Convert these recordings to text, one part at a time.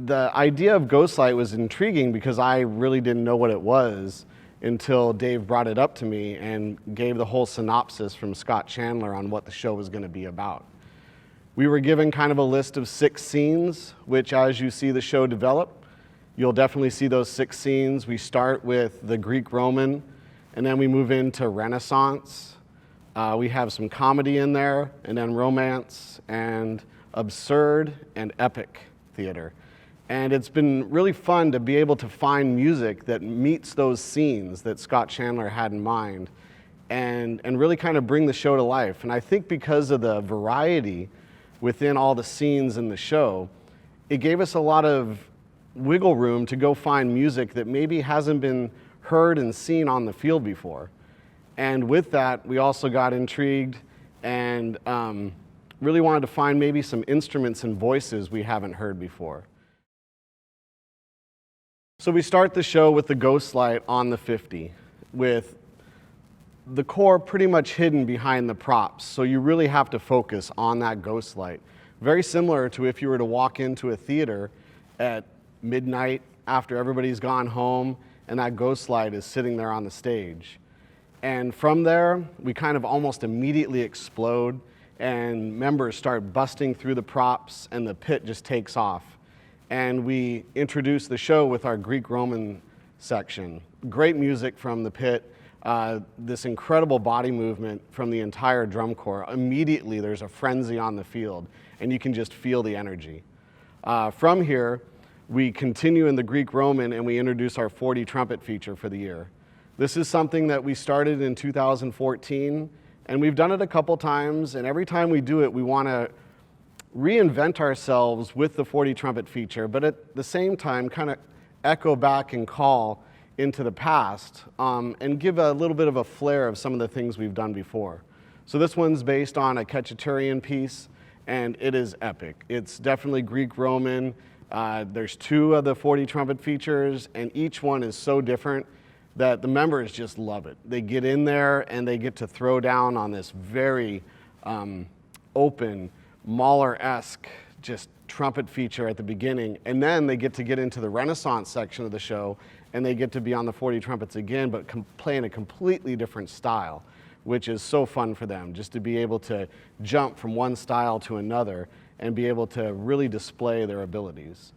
the idea of Ghostlight was intriguing because I really didn't know what it was until Dave brought it up to me and gave the whole synopsis from Scott Chandler on what the show was going to be about. We were given kind of a list of 6 scenes, which as you see the show develop, you'll definitely see those 6 scenes. We start with the Greek-Roman, and then we move into Renaissance. We have some comedy in there, and then romance, and absurd, and epic theater. And it's been really fun to be able to find music that meets those scenes that Scott Chandler had in mind and really kind of bring the show to life. And I think because of the variety within all the scenes in the show, it gave us a lot of wiggle room to go find music that maybe hasn't been heard and seen on the field before. And with that, we also got intrigued and really wanted to find maybe some instruments and voices we haven't heard before. So we start the show with the Ghostlight on the 50, with the core pretty much hidden behind the props, so you really have to focus on that Ghostlight. Very similar to if you were to walk into a theater at midnight after everybody's gone home and that Ghostlight is sitting there on the stage. And from there, we kind of almost immediately explode and members start busting through the props and the pit just takes off. And we introduce the show with our Greek-Roman section. Great music from the pit. This incredible body movement from the entire drum corps. Immediately there's a frenzy on the field and you can just feel the energy. From here, we continue in the Greek-Roman and we introduce our 40 trumpet feature for the year. This is something that we started in 2014 and we've done it a couple times, and every time we do it, we want to reinvent ourselves with the 40 trumpet feature, but at the same time kind of echo back and call into the past and give a little bit of a flair of some of the things we've done before. So this one's based on a Khachaturian piece, and it is epic. It's definitely Greek-Roman. There's 2 of the 40 trumpet features, and each one is so different that the members just love it. They get in there and they get to throw down on this very open, Mahler-esque just trumpet feature at the beginning, and then they get into the Renaissance section of the show and they get to be on the 40 trumpets again, but play in a completely different style, which is so fun for them, just to be able to jump from one style to another and be able to really display their abilities.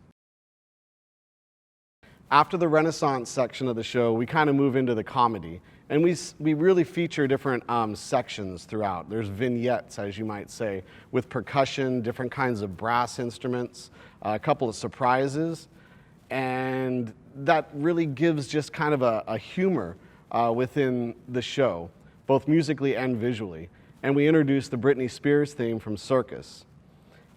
After the Renaissance section of the show, we kind of move into the comedy. And we really feature different sections throughout. There's vignettes, as you might say, with percussion, different kinds of brass instruments, a couple of surprises, and that really gives just kind of a humor within the show, both musically and visually. And we introduce the Britney Spears theme from Circus.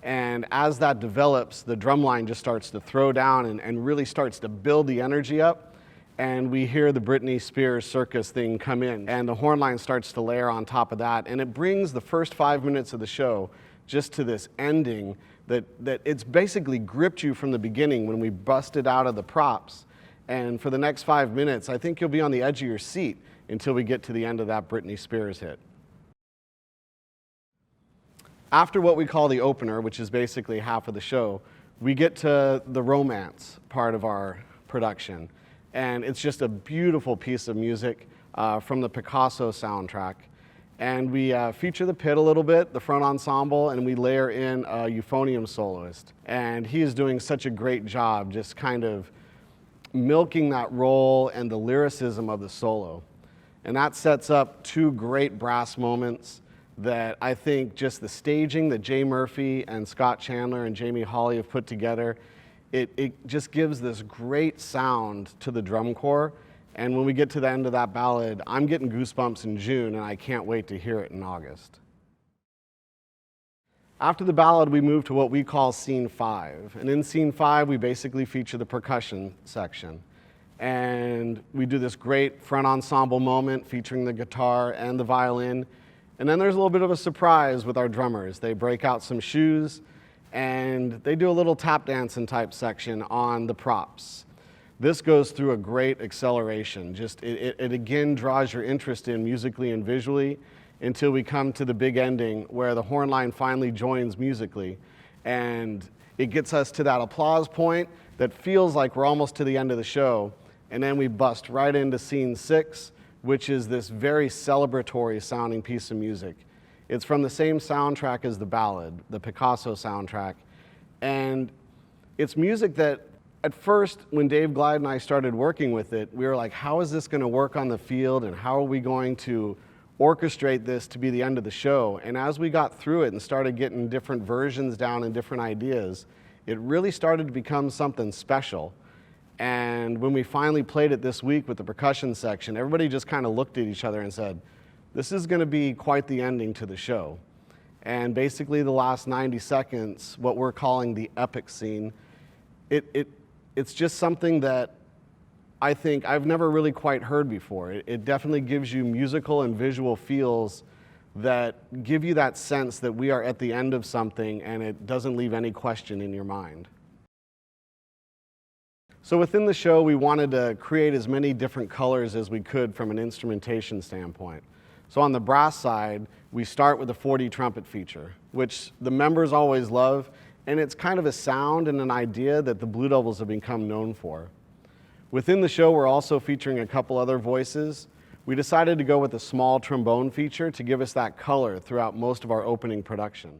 And as that develops, the drum line just starts to throw down and really starts to build the energy up. And we hear the Britney Spears Circus thing come in, and the horn line starts to layer on top of that, and it brings the first 5 minutes of the show just to this ending that it's basically gripped you from the beginning when we busted out of the props. And for the next 5 minutes, I think you'll be on the edge of your seat until we get to the end of that Britney Spears hit. After what we call the opener, which is basically half of the show, we get to the romance part of our production. And it's just a beautiful piece of music from the Picasso soundtrack. And we feature the pit a little bit, the front ensemble, and we layer in a euphonium soloist. And he is doing such a great job just kind of milking that role and the lyricism of the solo. And that sets up 2 great brass moments that I think just the staging that Jay Murphy and Scott Chandler and Jamie Hawley have put together, it just gives this great sound to the drum corps. And when we get to the end of that ballad, I'm getting goosebumps in June, and I can't wait to hear it in August. After the ballad, we move to what we call Scene 5. And in Scene 5, we basically feature the percussion section. And we do this great front ensemble moment featuring the guitar and the violin. And then there's a little bit of a surprise with our drummers. They break out some shoes, and they do a little tap dancing type section on the props. This goes through a great acceleration. Just it again draws your interest in musically and visually until we come to the big ending where the horn line finally joins musically. And it gets us to that applause point that feels like we're almost to the end of the show. And then we bust right into scene 6, which is this very celebratory sounding piece of music. It's from the same soundtrack as the ballad, the Picasso soundtrack. And it's music that at first, when Dave Glide and I started working with it, we were like, how is this going to work on the field, and how are we going to orchestrate this to be the end of the show? And as we got through it and started getting different versions down and different ideas, it really started to become something special. And when we finally played it this week with the percussion section, everybody just kind of looked at each other and said, this is going to be quite the ending to the show. And basically the last 90 seconds, what we're calling the epic scene, it's just something that I think I've never really quite heard before. It definitely gives you musical and visual feels that give you that sense that we are at the end of something, and it doesn't leave any question in your mind. So within the show, we wanted to create as many different colors as we could from an instrumentation standpoint. So on the brass side, we start with a 4D trumpet feature, which the members always love, and it's kind of a sound and an idea that the Blue Devils have become known for. Within the show, we're also featuring a couple other voices. We decided to go with a small trombone feature to give us that color throughout most of our opening production.